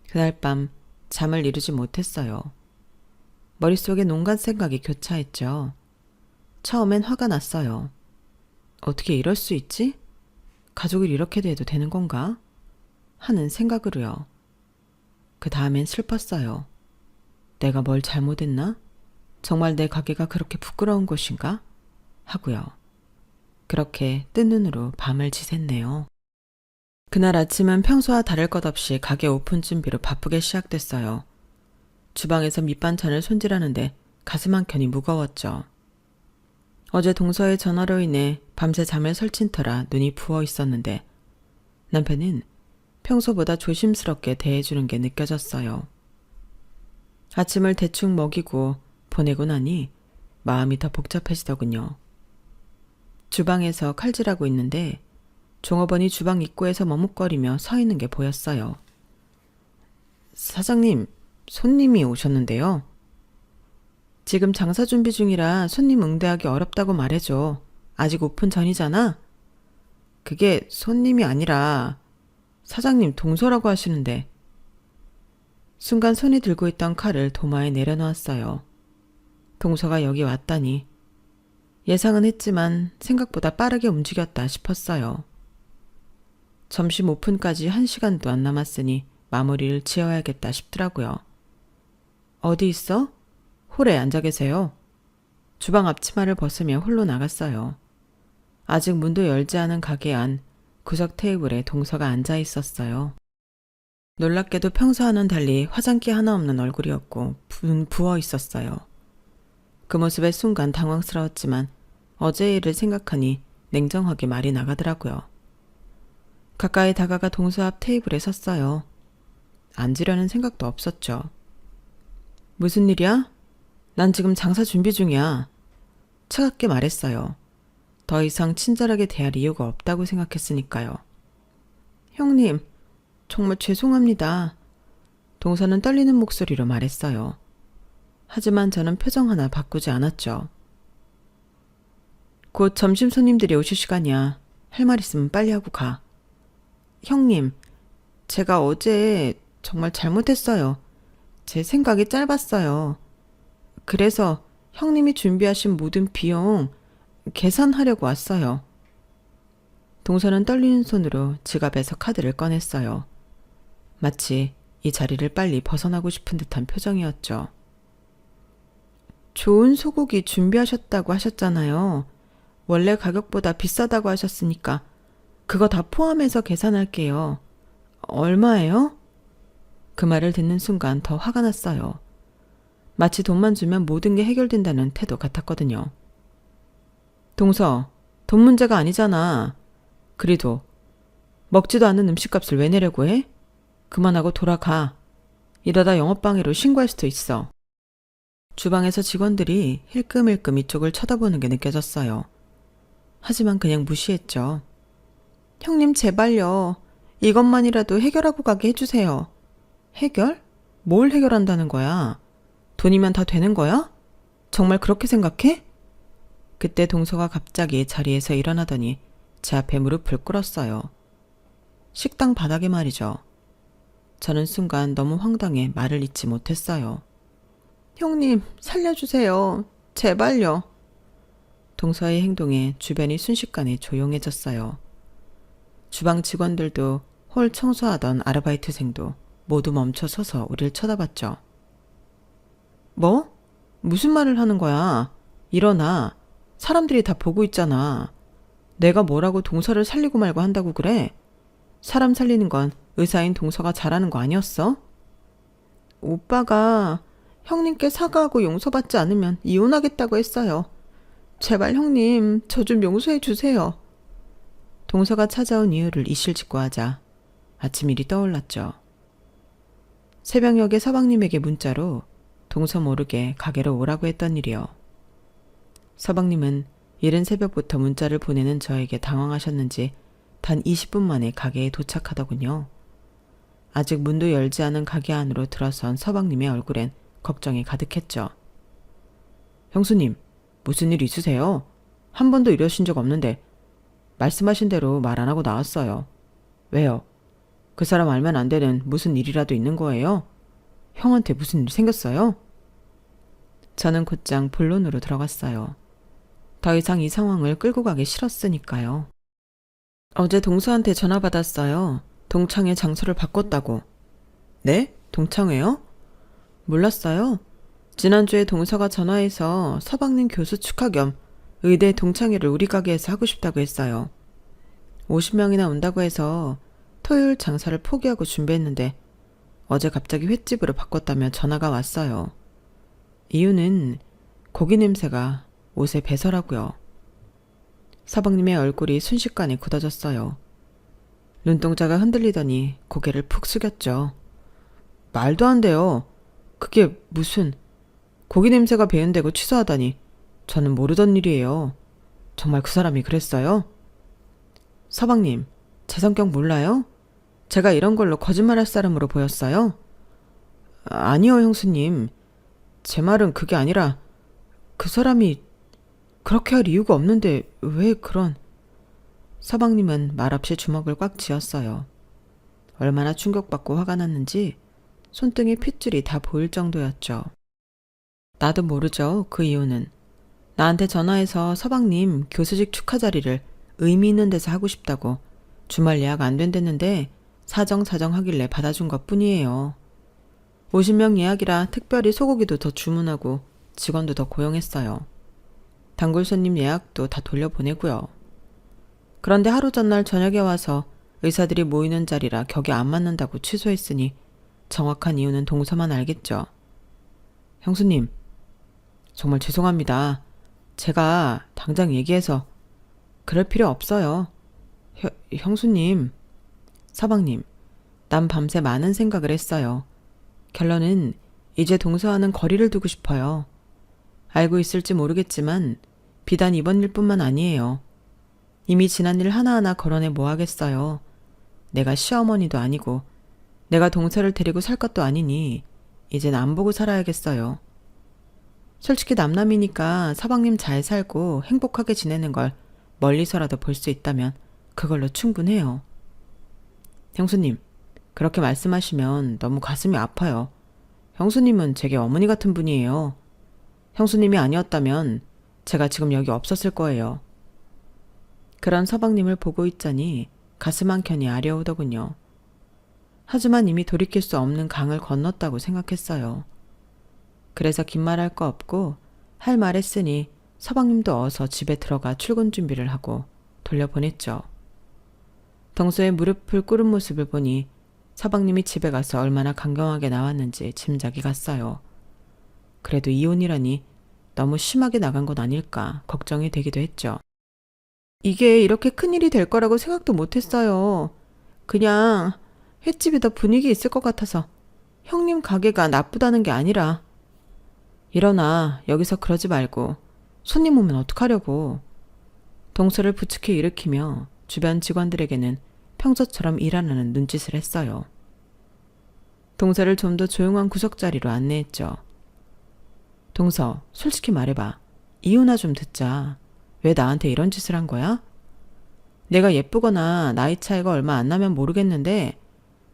그날 밤 잠을 이루지 못했어요. 머릿속에 온갖 생각이 교차했죠. 처음엔 화가 났어요. 어떻게 이럴 수 있지? 가족을 이렇게도 해도 되는 건가? 하는 생각으로요. 그 다음엔 슬펐어요. 내가 뭘 잘못했나? 정말 내 가게가 그렇게 부끄러운 곳인가? 하고요. 그렇게 뜬 눈으로 밤을 지샜네요. 그날 아침은 평소와 다를 것 없이 가게 오픈 준비로 바쁘게 시작됐어요. 주방에서 밑반찬을 손질하는데 가슴 한켠이 무거웠죠. 어제 동서의 전화로 인해 밤새 잠을 설친 터라 눈이 부어 있었는데 남편은 평소보다 조심스럽게 대해주는 게 느껴졌어요. 아침을 대충 먹이고 보내고 나니 마음이 더 복잡해지더군요. 주방에서 칼질하고 있는데 종업원이 주방 입구에서 머뭇거리며 서 있는 게 보였어요. 사장님, 손님이 오셨는데요. 지금 장사 준비 중이라 손님 응대하기 어렵다고 말해줘. 아직 오픈 전이잖아? 그게 손님이 아니라 사장님 동서라고 하시는데. 순간 손이 들고 있던 칼을 도마에 내려놓았어요. 동서가 여기 왔다니. 예상은 했지만 생각보다 빠르게 움직였다 싶었어요. 점심 오픈까지 1시간도 안 남았으니 마무리를 지어야겠다 싶더라고요. 어디 있어? 홀에 앉아 계세요. 주방 앞치마를 벗으며 홀로 나갔어요. 아직 문도 열지 않은 가게 안 구석 테이블에 동서가 앉아 있었어요. 놀랍게도 평소와는 달리 화장기 하나 없는 얼굴이었고 부어 있었어요. 그 모습에 순간 당황스러웠지만 어제 일을 생각하니 냉정하게 말이 나가더라고요. 가까이 다가가 동서 앞 테이블에 섰어요. 앉으려는 생각도 없었죠. 무슨 일이야? 난 지금 장사 준비 중이야. 차갑게 말했어요. 더 이상 친절하게 대할 이유가 없다고 생각했으니까요. 형님, 정말 죄송합니다. 동서는 떨리는 목소리로 말했어요. 하지만 저는 표정 하나 바꾸지 않았죠. 곧 점심 손님들이 오실 시간이야. 할 말 있으면 빨리 하고 가. 형님, 제가 어제 정말 잘못했어요. 제 생각이 짧았어요. 그래서 형님이 준비하신 모든 비용 계산하려고 왔어요. 동서는 떨리는 손으로 지갑에서 카드를 꺼냈어요. 마치 이 자리를 빨리 벗어나고 싶은 듯한 표정이었죠. 좋은 소고기 준비하셨다고 하셨잖아요. 원래 가격보다 비싸다고 하셨으니까 그거 다 포함해서 계산할게요. 얼마예요? 그 말을 듣는 순간 더 화가 났어요. 마치 돈만 주면 모든 게 해결된다는 태도 같았거든요. 동서, 돈 문제가 아니잖아. 그래도 먹지도 않는 음식값을 왜 내려고 해? 그만하고 돌아가. 이러다 영업방해로 신고할 수도 있어. 주방에서 직원들이 힐끔힐끔 이쪽을 쳐다보는 게 느껴졌어요. 하지만 그냥 무시했죠. 형님 제발요. 이것만이라도 해결하고 가게 해주세요. 해결? 뭘 해결한다는 거야? 돈이면 다 되는 거야? 정말 그렇게 생각해? 그때 동서가 갑자기 자리에서 일어나더니 제 앞에 무릎을 꿇었어요. 식당 바닥에 말이죠. 저는 순간 너무 황당해 말을 잇지 못했어요. 형님, 살려주세요. 제발요. 동서의 행동에 주변이 순식간에 조용해졌어요. 주방 직원들도 홀 청소하던 아르바이트생도 모두 멈춰서서 우릴 쳐다봤죠. 뭐? 무슨 말을 하는 거야? 일어나. 사람들이 다 보고 있잖아. 내가 뭐라고 동서를 살리고 말고 한다고 그래? 사람 살리는 건 의사인 동서가 잘하는 거 아니었어? 오빠가 형님께 사과하고 용서받지 않으면 이혼하겠다고 했어요. 제발 형님, 저 좀 용서해 주세요. 동서가 찾아온 이유를 이실직고 하자 아침 일이 떠올랐죠. 새벽녘에 서방님에게 문자로 동서 모르게 가게로 오라고 했던 일이요. 서방님은 이른 새벽부터 문자를 보내는 저에게 당황하셨는지 단 20분 만에 가게에 도착하더군요. 아직 문도 열지 않은 가게 안으로 들어선 서방님의 얼굴엔 걱정이 가득했죠. 형수님, 무슨 일 있으세요? 한 번도 이러신 적 없는데 말씀하신 대로 말 안 하고 나왔어요. 왜요? 그 사람 알면 안 되는 무슨 일이라도 있는 거예요? 형한테 무슨 일 생겼어요? 저는 곧장 본론으로 들어갔어요. 더 이상 이 상황을 끌고 가기 싫었으니까요. 어제 동서한테 전화 받았어요. 동창회 장소를 바꿨다고. 네? 동창회요? 몰랐어요. 지난주에 동서가 전화해서 서방님 교수 축하 겸 의대 동창회를 우리 가게에서 하고 싶다고 했어요. 50명이나 온다고 해서 토요일 장사를 포기하고 준비했는데 어제 갑자기 횟집으로 바꿨다며 전화가 왔어요. 이유는 고기 냄새가 옷에 배서라고요. 서방님의 얼굴이 순식간에 굳어졌어요. 눈동자가 흔들리더니 고개를 푹 숙였죠. 말도 안 돼요. 그게 무슨 고기 냄새가 배은다고 취소하다니 저는 모르던 일이에요. 정말 그 사람이 그랬어요? 서방님, 제 성격 몰라요? 제가 이런 걸로 거짓말할 사람으로 보였어요? 아니요, 형수님. 제 말은 그게 아니라 그 사람이 그렇게 할 이유가 없는데 왜 그런... 서방님은 말없이 주먹을 꽉 쥐었어요. 얼마나 충격받고 화가 났는지 손등에 핏줄이 다 보일 정도였죠. 나도 모르죠, 그 이유는. 나한테 전화해서 서방님 교수직 축하 자리를 의미 있는 데서 하고 싶다고 주말 예약 안 된댔는데 사정사정 하길래 받아준 것 뿐이에요. 50명 예약이라 특별히 소고기도 더 주문하고 직원도 더 고용했어요. 단골 손님 예약도 다 돌려보내고요. 그런데 하루 전날 저녁에 와서 의사들이 모이는 자리라 격이 안 맞는다고 취소했으니 정확한 이유는 동서만 알겠죠. 형수님, 정말 죄송합니다. 제가 당장 얘기해서 그럴 필요 없어요. 형수님, 서방님, 난 밤새 많은 생각을 했어요. 결론은 이제 동서와는 거리를 두고 싶어요. 알고 있을지 모르겠지만 비단 이번 일뿐만 아니에요. 이미 지난 일 하나하나 거론해 뭐 하겠어요. 내가 시어머니도 아니고 내가 동서를 데리고 살 것도 아니니 이젠 안 보고 살아야겠어요. 솔직히 남남이니까 서방님 잘 살고 행복하게 지내는 걸 멀리서라도 볼 수 있다면 그걸로 충분해요. 형수님, 그렇게 말씀하시면 너무 가슴이 아파요. 형수님은 제게 어머니 같은 분이에요. 형수님이 아니었다면 제가 지금 여기 없었을 거예요. 그런 서방님을 보고 있자니 가슴 한켠이 아려오더군요. 하지만 이미 돌이킬 수 없는 강을 건넜다고 생각했어요. 그래서 긴 말할 거 없고 할 말 했으니 서방님도 어서 집에 들어가 출근 준비를 하고 돌려보냈죠. 동서의 무릎을 꿇은 모습을 보니 서방님이 집에 가서 얼마나 강경하게 나왔는지 짐작이 갔어요. 그래도 이혼이라니 너무 심하게 나간 건 아닐까 걱정이 되기도 했죠. 이게 이렇게 큰일이 될 거라고 생각도 못했어요. 그냥 횟집이 더 분위기 있을 것 같아서 형님 가게가 나쁘다는 게 아니라. 일어나, 여기서 그러지 말고 손님 오면 어떡하려고. 동서를 부축해 일으키며 주변 직원들에게는 평소처럼 일하라는 눈짓을 했어요. 동서를 좀 더 조용한 구석자리로 안내했죠. 동서, 솔직히 말해봐. 이유나 좀 듣자. 왜 나한테 이런 짓을 한 거야? 내가 예쁘거나 나이 차이가 얼마 안 나면 모르겠는데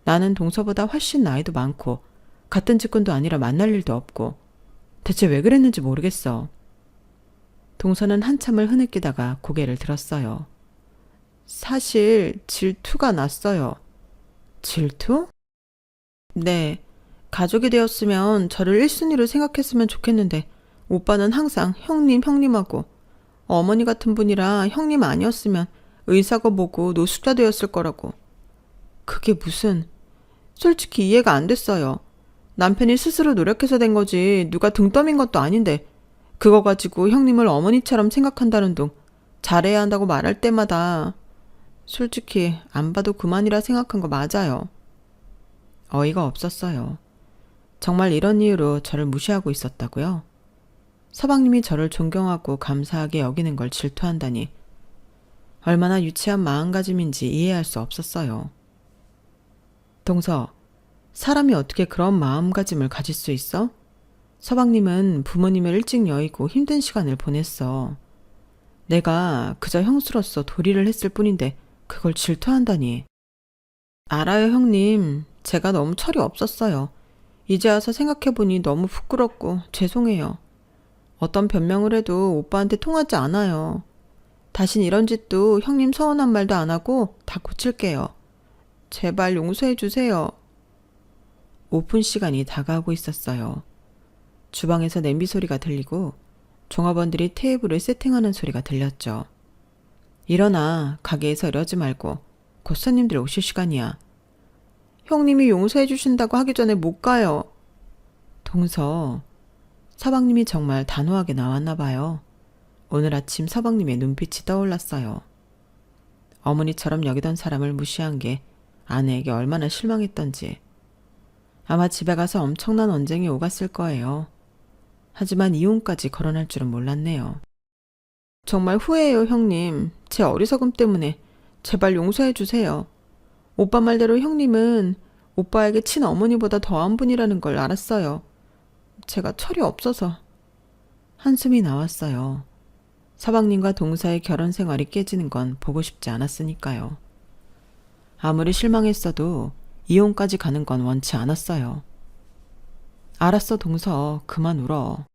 나는 동서보다 훨씬 나이도 많고 같은 직군도 아니라 만날 일도 없고 대체 왜 그랬는지 모르겠어. 동서는 한참을 흐느끼다가 고개를 들었어요. 사실 질투가 났어요. 질투? 네. 가족이 되었으면 저를 1순위로 생각했으면 좋겠는데 오빠는 항상 형님 형님하고 어머니 같은 분이라 형님 아니었으면 의사가 뭐고 노숙자 되었을 거라고. 그게 무슨... 솔직히 이해가 안 됐어요. 남편이 스스로 노력해서 된 거지 누가 등 떠민 것도 아닌데 그거 가지고 형님을 어머니처럼 생각한다는 둥 잘해야 한다고 말할 때마다 솔직히 안 봐도 그만이라 생각한 거 맞아요. 어이가 없었어요. 정말 이런 이유로 저를 무시하고 있었다고요? 서방님이 저를 존경하고 감사하게 여기는 걸 질투한다니 얼마나 유치한 마음가짐인지 이해할 수 없었어요. 동서, 사람이 어떻게 그런 마음가짐을 가질 수 있어? 서방님은 부모님을 일찍 여의고 힘든 시간을 보냈어. 내가 그저 형수로서 도리를 했을 뿐인데 그걸 질투한다니. 알아요, 형님. 제가 너무 철이 없었어요. 이제 와서 생각해보니 너무 부끄럽고 죄송해요. 어떤 변명을 해도 오빠한테 통하지 않아요. 다신 이런 짓도 형님 서운한 말도 안 하고 다 고칠게요. 제발 용서해 주세요. 오픈 시간이 다가오고 있었어요. 주방에서 냄비 소리가 들리고 종업원들이 테이블을 세팅하는 소리가 들렸죠. 일어나, 가게에서 이러지 말고 곧 손님들 오실 시간이야. 형님이 용서해 주신다고 하기 전에 못 가요. 동서, 서방님이 정말 단호하게 나왔나 봐요. 오늘 아침 서방님의 눈빛이 떠올랐어요. 어머니처럼 여기던 사람을 무시한 게 아내에게 얼마나 실망했던지. 아마 집에 가서 엄청난 언쟁이 오갔을 거예요. 하지만 이혼까지 거론할 줄은 몰랐네요. 정말 후회해요, 형님. 제 어리석음 때문에 제발 용서해 주세요. 오빠 말대로 형님은 오빠에게 친어머니보다 더한 분이라는 걸 알았어요. 제가 철이 없어서. 한숨이 나왔어요. 서방님과 동서의 결혼 생활이 깨지는 건 보고 싶지 않았으니까요. 아무리 실망했어도 이혼까지 가는 건 원치 않았어요. 알았어, 동서. 그만 울어.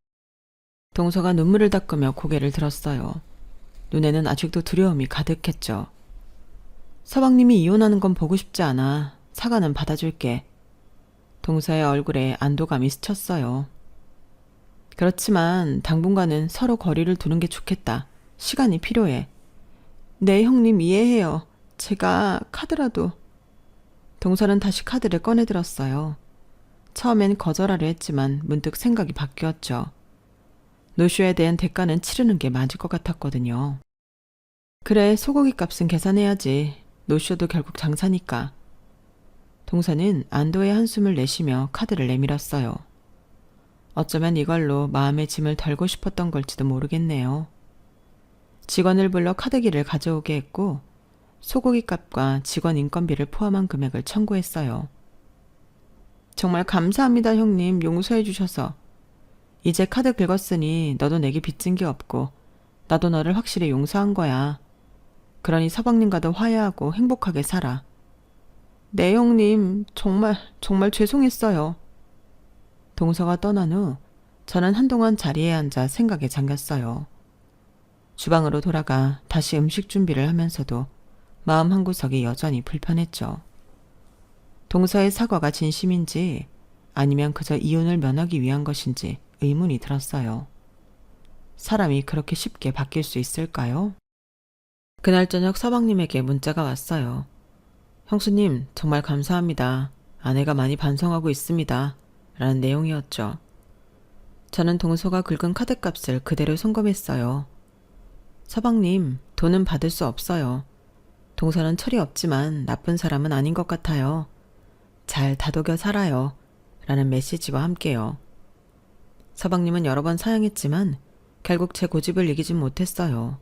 동서가 눈물을 닦으며 고개를 들었어요. 눈에는 아직도 두려움이 가득했죠. 서방님이 이혼하는 건 보고 싶지 않아. 사과는 받아줄게. 동서의 얼굴에 안도감이 스쳤어요. 그렇지만 당분간은 서로 거리를 두는 게 좋겠다. 시간이 필요해. 네, 형님 이해해요. 제가 카드라도. 동서는 다시 카드를 꺼내들었어요. 처음엔 거절하려 했지만 문득 생각이 바뀌었죠. 노쇼에 대한 대가는 치르는 게 맞을 것 같았거든요. 그래, 소고기 값은 계산해야지. 노쇼도 결국 장사니까. 동서는 안도의 한숨을 내쉬며 카드를 내밀었어요. 어쩌면 이걸로 마음의 짐을 덜고 싶었던 걸지도 모르겠네요. 직원을 불러 카드기를 가져오게 했고 소고기 값과 직원 인건비를 포함한 금액을 청구했어요. 정말 감사합니다, 형님. 용서해 주셔서. 이제 카드 긁었으니 너도 내게 빚진 게 없고 나도 너를 확실히 용서한 거야. 그러니 서방님과도 화해하고 행복하게 살아. 네, 형님. 정말 죄송했어요. 동서가 떠난 후 저는 한동안 자리에 앉아 생각에 잠겼어요. 주방으로 돌아가 다시 음식 준비를 하면서도 마음 한구석이 여전히 불편했죠. 동서의 사과가 진심인지 아니면 그저 이혼을 면하기 위한 것인지 의문이 들었어요. 사람이 그렇게 쉽게 바뀔 수 있을까요? 그날 저녁 서방님에게 문자가 왔어요. 형수님, 정말 감사합니다. 아내가 많이 반성하고 있습니다. 라는 내용이었죠. 저는 동서가 긁은 카드값을 그대로 송금했어요. 서방님, 돈은 받을 수 없어요. 동서는 철이 없지만 나쁜 사람은 아닌 것 같아요. 잘 다독여 살아요. 라는 메시지와 함께요. 서방님은 여러 번 사양했지만 결국 제 고집을 이기진 못했어요.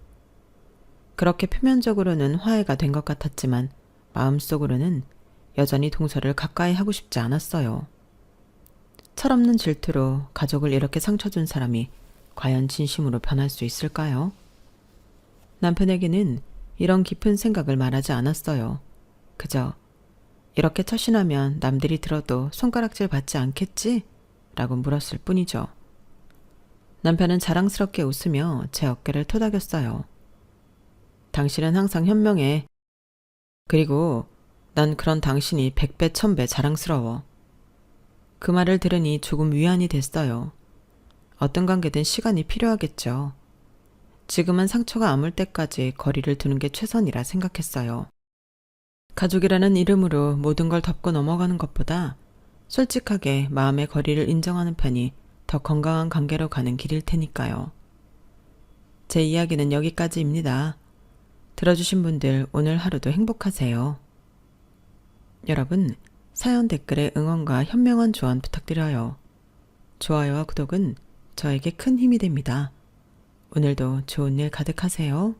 그렇게 표면적으로는 화해가 된 것 같았지만 마음속으로는 여전히 동서를 가까이 하고 싶지 않았어요. 철없는 질투로 가족을 이렇게 상처 준 사람이 과연 진심으로 변할 수 있을까요? 남편에게는 이런 깊은 생각을 말하지 않았어요. 그저 이렇게 처신하면 남들이 들어도 손가락질 받지 않겠지? 라고 물었을 뿐이죠. 남편은 자랑스럽게 웃으며 제 어깨를 토닥였어요. 당신은 항상 현명해. 그리고 난 그런 당신이 100배, 1000배 자랑스러워. 그 말을 들으니 조금 위안이 됐어요. 어떤 관계든 시간이 필요하겠죠. 지금은 상처가 아물 때까지 거리를 두는 게 최선이라 생각했어요. 가족이라는 이름으로 모든 걸 덮고 넘어가는 것보다 솔직하게 마음의 거리를 인정하는 편이 더 건강한 관계로 가는 길일 테니까요. 제 이야기는 여기까지입니다. 들어주신 분들 오늘 하루도 행복하세요. 여러분, 사연 댓글에 응원과 현명한 조언 부탁드려요. 좋아요와 구독은 저에게 큰 힘이 됩니다. 오늘도 좋은 일 가득하세요.